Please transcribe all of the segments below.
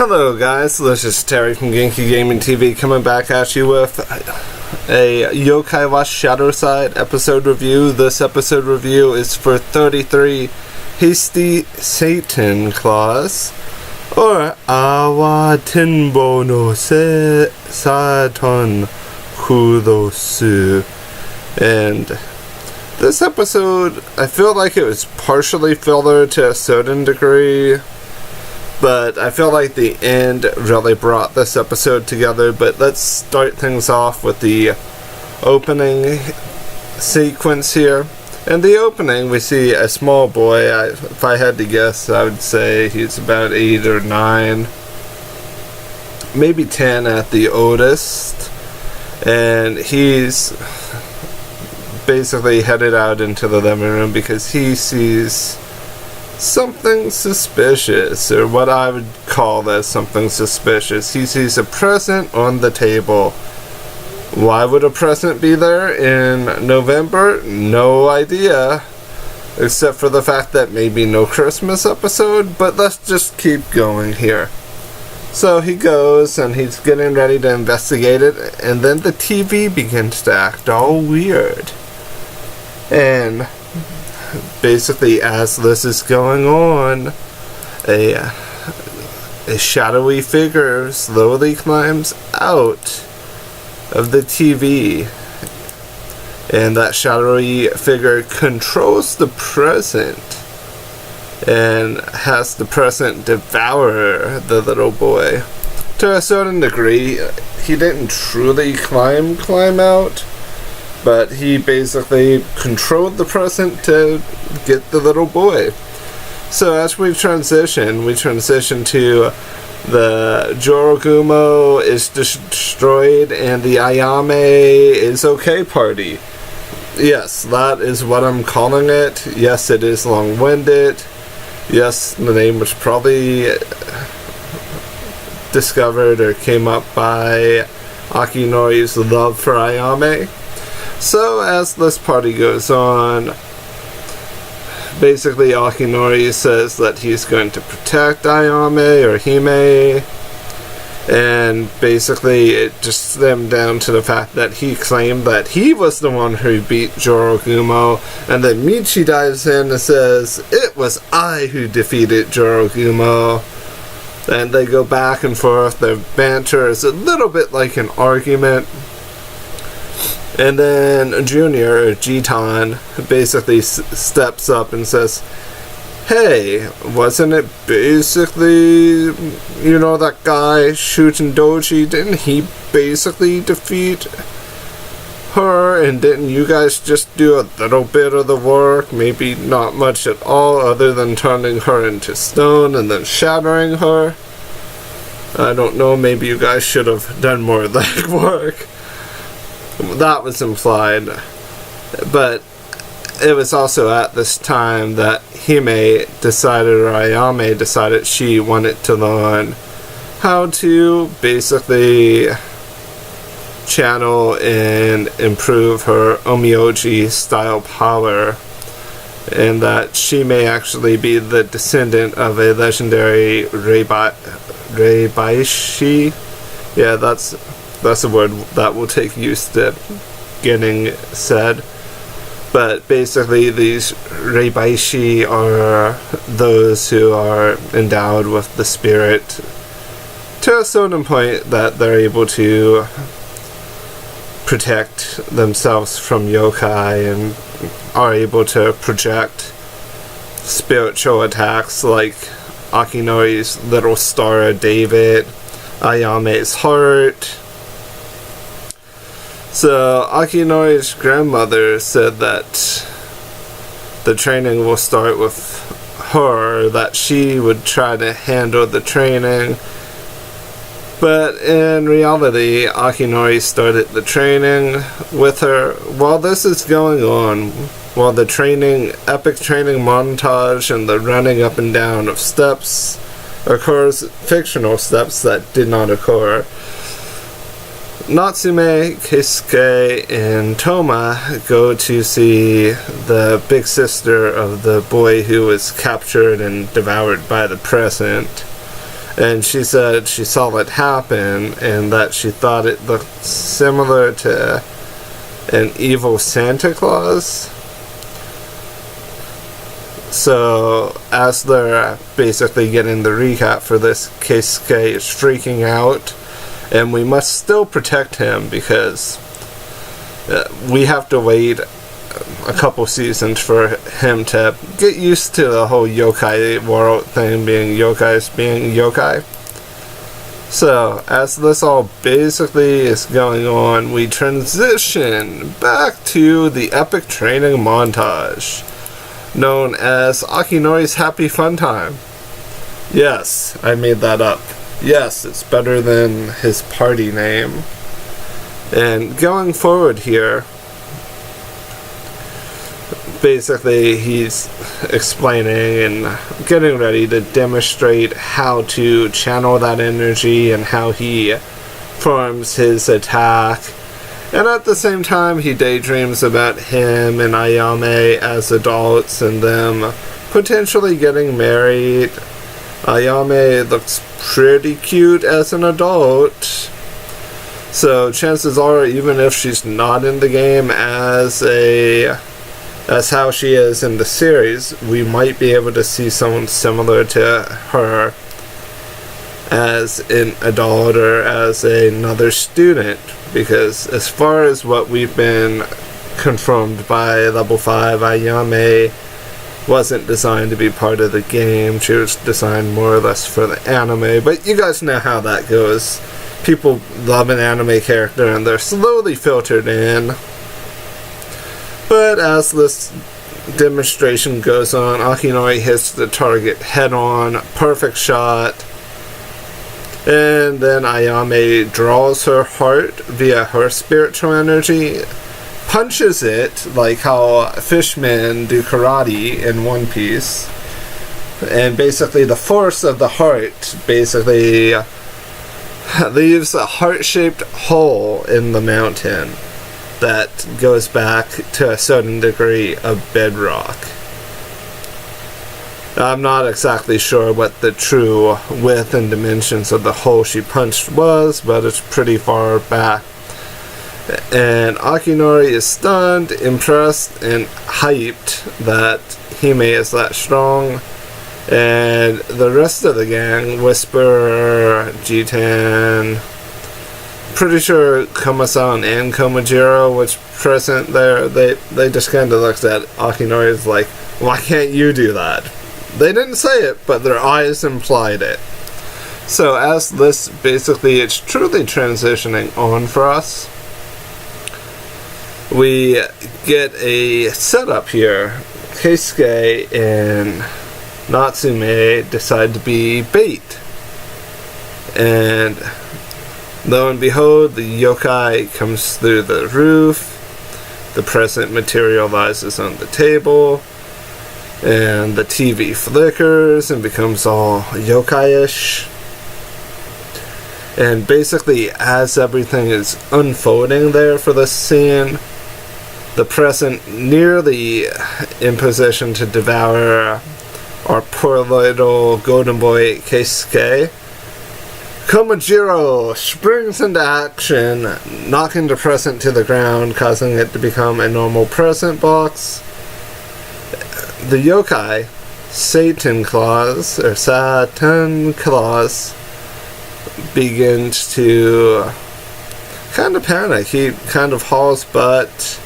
Hello guys, this is Terry from Genkigamingtv coming back at you with a Yokai Watch ShadowSide episode review. This episode review is for 33 Hasty Satan Claws, or Awa Tinbo no Satan Kudosu. And this episode, I feel like it was partially filler to a certain degree, but I feel like the end really brought this episode together. But let's start things off with the opening sequence here. In the opening, we see a small boy. If I had to guess, I would say he's about 8 or 9. Maybe 10 at the oldest. And he's basically headed out into the living room because he sees something suspicious, or what I would call as something suspicious. He sees a present on the table. Why would a present be there in November? No idea, except for the fact that maybe no Christmas episode, but let's just keep going here. So he goes and he's getting ready to investigate it, and then the TV begins to act all weird. And basically, as this is going on, a shadowy figure slowly climbs out of the TV, and that shadowy figure controls the present and has the present devour the little boy. To a certain degree, he didn't truly climb out, but he basically controlled the present to get the little boy. So as we transition to the Jorogumo is destroyed and the Ayame is okay party. Yes, that is what I'm calling it. Yes, it is long-winded. Yes, the name was probably discovered or came up by Akinori's love for Ayame. So as this party goes on, basically Akinori says that he's going to protect Ayame or Hime, and basically it just stemmed down to the fact that he claimed that he was the one who beat Jorogumo, and then Michi dives in and says, "It was I who defeated Jorogumo." And they go back and forth. Their banter is a little bit like an argument. And then Junior, Jii-tan, basically steps up and says, "Hey, wasn't it basically, that guy, Shuten Doji, didn't he basically defeat her? And didn't you guys just do a little bit of the work? Maybe not much at all, other than turning her into stone and then shattering her? I don't know, maybe you guys should have done more legwork." That was implied, but it was also at this time that Hime decided, or Ayame decided, she wanted to learn how to basically channel and improve her Omyoji style power, and that she may actually be the descendant of a legendary Reibaishi. Yeah, that's a word that will take use to getting said. But basically, these Reibaishi are those who are endowed with the spirit to a certain point that they're able to protect themselves from yokai and are able to project spiritual attacks like Akinori's little star David, Ayame's heart. So Akinori's grandmother said that the training will start with her, that she would try to handle the training. But in reality, Akinori started the training with her. While this is going on, while the epic training montage and the running up and down of steps occurs, fictional steps that did not occur, Natsume, Keisuke, and Toma go to see the big sister of the boy who was captured and devoured by the present. And she said she saw it happen and that she thought it looked similar to an evil Santa Claus. So, as they're basically getting the recap for this, Keisuke is freaking out, and we must still protect him because we have to wait a couple seasons for him to get used to the whole yokai world thing, being yokais being yokai. So, as this all basically is going on, we transition back to the epic training montage, known as Akinori's Happy Fun Time. Yes, I made that up. Yes, it's better than his party name. And going forward here, basically he's explaining and getting ready to demonstrate how to channel that energy and how he forms his attack. And at the same time, he daydreams about him and Ayame as adults and them potentially getting married. Ayame looks pretty cute as an adult. So chances are, even if she's not in the game as how she is in the series, we might be able to see someone similar to her as an adult or as another student, because as far as what we've been confirmed by level 5, Ayame wasn't designed to be part of the game. She was designed more or less for the anime, but you guys know how that goes. People love an anime character and they're slowly filtered in. But as this demonstration goes on, Akinori hits the target head on, perfect shot. And then Ayame draws her heart via her spiritual energy, punches it like how fishmen do karate in One Piece. And basically the force of the heart basically leaves a heart-shaped hole in the mountain that goes back to a certain degree of bedrock. I'm not exactly sure what the true width and dimensions of the hole she punched was, but it's pretty far back. And Akinori is stunned, impressed, and hyped that Hime is that strong. And the rest of the gang, Whisper, Jii-tan, pretty sure Koma-san and Komajiro was present there. They just kind of looked at Akinori as like, why can't you do that? They didn't say it, but their eyes implied it. So as this basically, it's truly transitioning on for us. We get a setup here. Keisuke and Natsume decide to be bait. And lo and behold, the yokai comes through the roof. The present materializes on the table. And the TV flickers and becomes all yokai-ish. And basically, as everything is unfolding there for this scene, the present nearly in position to devour our poor little golden boy Keisuke. Komajiro springs into action, knocking the present to the ground, causing it to become a normal present box. The yokai, Satan Claus, begins to kind of panic. He kind of hauls butt,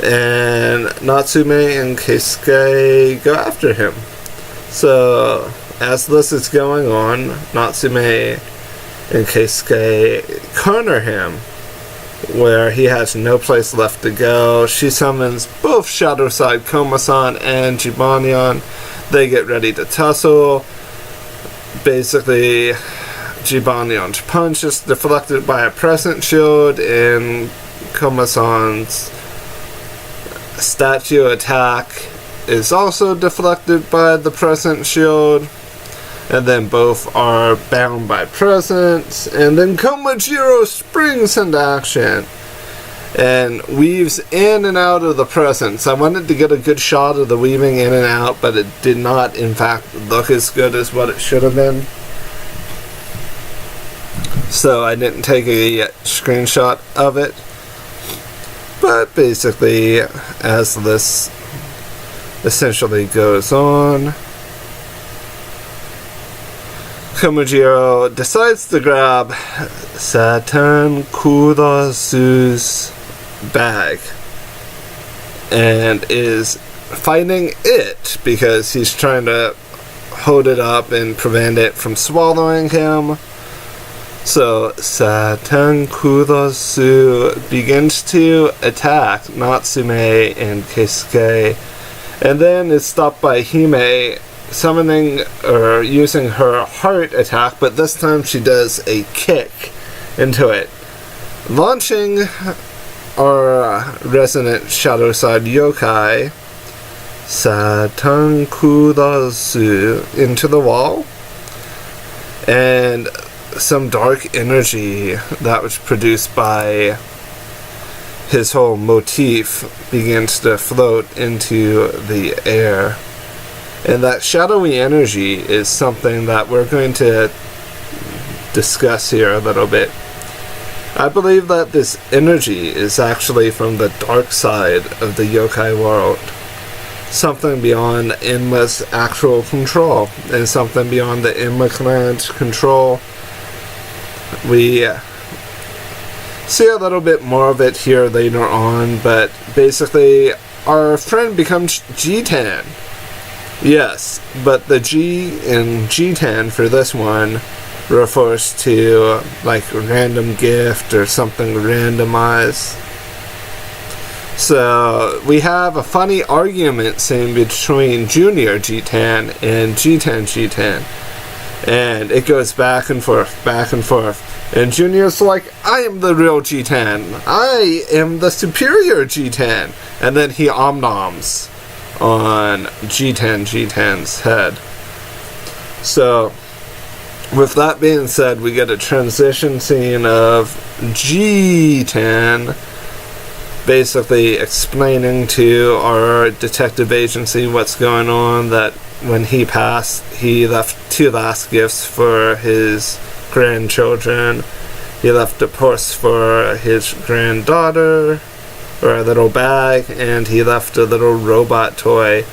and Natsume and Keisuke go after him. So, as this is going on, Natsume and Keisuke corner him, where he has no place left to go. She summons both ShadowSide Koma-san and Jibanyan. They get ready to tussle. Basically, Jibanyan's punch is deflected by a present shield, and Koma-san's statue attack is also deflected by the present shield. And then both are bound by presents. And then Komajiro springs into action and weaves in and out of the presence. I wanted to get a good shot of the weaving in and out, but it did not, in fact, look as good as what it should have been. So I didn't take a screenshot of it. But basically, as this essentially goes on, Komojiro decides to grab Satan Kurosu's bag and is fighting it because he's trying to hold it up and prevent it from swallowing him. So Satan Kurosu begins to attack Natsume and Keisuke, and then is stopped by Hime summoning or using her heart attack, but this time she does a kick into it, launching our resident ShadowSide yokai Satan Kurosu into the wall, and some dark energy that was produced by his whole motif begins to float into the air. And that shadowy energy is something that we're going to discuss here a little bit. I believe that this energy is actually from the dark side of the yokai world. Something beyond Enma's actual control, and something beyond the Enma clan's control. We see a little bit more of it here later on, but basically our friend becomes Jii-tan. Yes, but the G in Jii-tan for this one refers to like random gift or something randomized. So we have a funny argument scene between Junior Jii-tan and Jii-tan. And it goes back and forth, back and forth. And Junior's like, I am the real Jii-tan. I am the superior Jii-tan. And then he om-noms on Jii-tan's head. So, with that being said, we get a transition scene of Jii-tan basically explaining to our detective agency what's going on, that when he passed, he left 2 last gifts for his grandchildren. He left a purse for his granddaughter, or a little bag, and he left a little robot toy.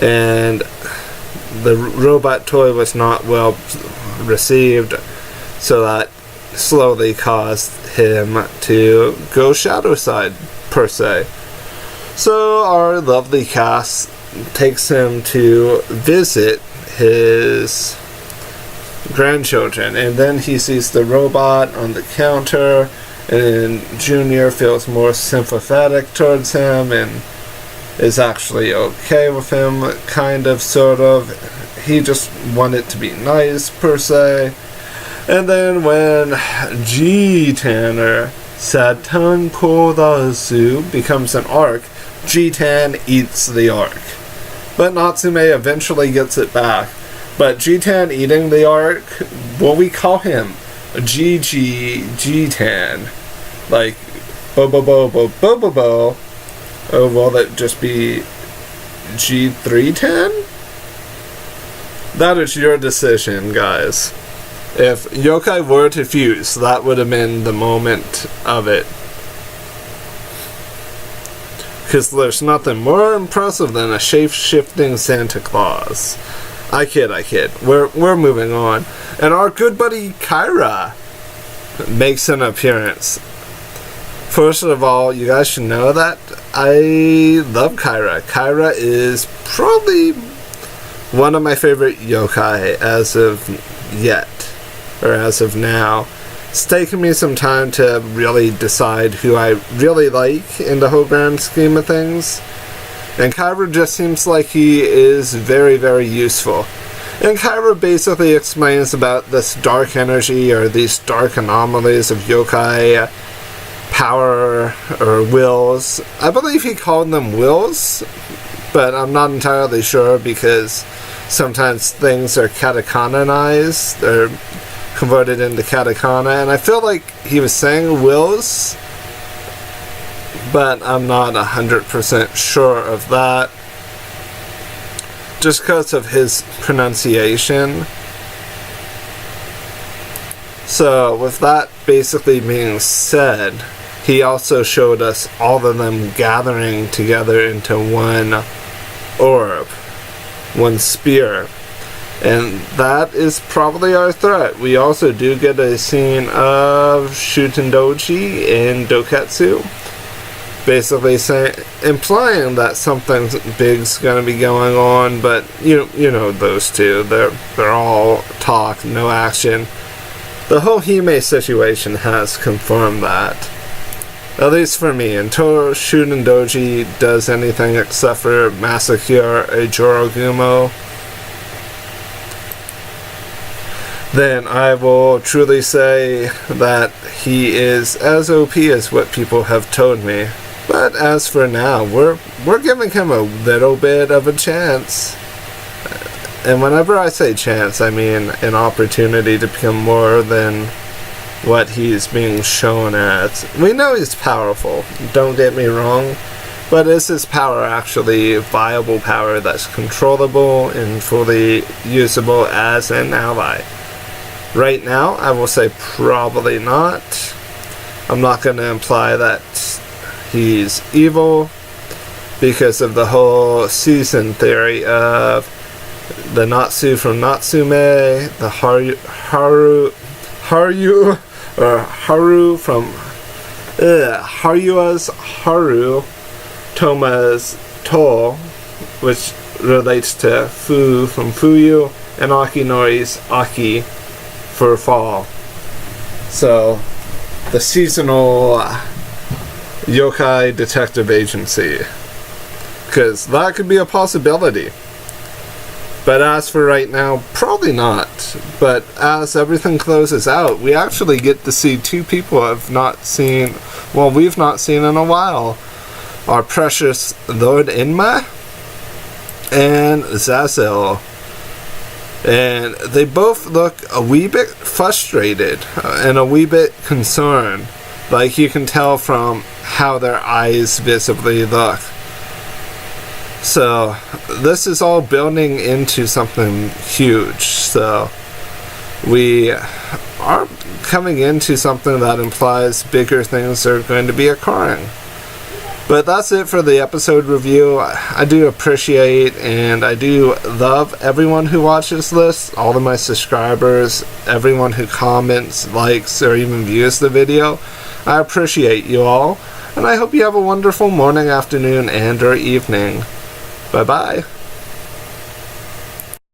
And the robot toy was not well received, so that slowly caused him to go ShadowSide, per se. So our lovely cast takes him to visit his grandchildren, and then he sees the robot on the counter, and Junior feels more sympathetic towards him and is actually okay with him, kind of, sort of. He just wanted to be nice, per se. And then when Jii-tan Satan Kurosu becomes an arc, Jii-tan eats the arc. But Natsume eventually gets it back. But Jii-tan eating the arc, what we call him, Jii-tan. Like, bo-bo-bo-bo-bo-bo-bo. Or will it just be G3-tan? That is your decision, guys. If yokai were to fuse, that would have been the moment of it. Because there's nothing more impressive than a shape-shifting Santa Claus. I kid. We're moving on. And our good buddy Kyra makes an appearance. First of all, you guys should know that I love Kyra. Kyra is probably one of my favorite yokai as of yet. Or as of now. It's taken me some time to really decide who I really like in the whole grand scheme of things. And Kyra just seems like he is very, very useful. And Kyra basically explains about this dark energy, or these dark anomalies of yokai power or wills. I believe he called them wills, but I'm not entirely sure because sometimes things are katakanized or converted into katakana, and I feel like he was saying wills, but I'm not 100% sure of that, just because of his pronunciation. So with that basically being said, he also showed us all of them gathering together into one orb, one spear, and that is probably our threat. We also do get a scene of Shutendoji in Doketsu, basically implying that something big's gonna be going on, but you know those two, they're all talk, no action. The whole Hime situation has confirmed that, at least for me. Until Shutendoji does anything except for massacre a Jorogumo, then I will truly say that he is as OP as what people have told me. But as for now, we're giving him a little bit of a chance. And whenever I say chance, I mean an opportunity to become more than what he's being shown as. We know he's powerful, don't get me wrong, but is his power actually viable power that's controllable and fully usable as an ally? Right now, I will say probably not. I'm not going to imply that he's evil because of the whole season theory of the Natsu from Natsume, the Haru from Harua's Haru, Toma's To, which relates to Fu from Fuyu, and Akinori's Aki for fall. So the seasonal yokai detective agency, because that could be a possibility. But as for right now, probably not. But as everything closes out, we actually get to see two people we've not seen in a while. Our precious Lord Inma and Zazel. And they both look a wee bit frustrated and a wee bit concerned. Like you can tell from how their eyes visibly look. So this is all building into something huge. So we are coming into something that implies bigger things are going to be occurring. But that's it for the episode review. I do appreciate and I do love everyone who watches this, all of my subscribers, everyone who comments, likes, or even views the video. I appreciate you all, and I hope you have a wonderful morning, afternoon, and or evening. Bye-bye.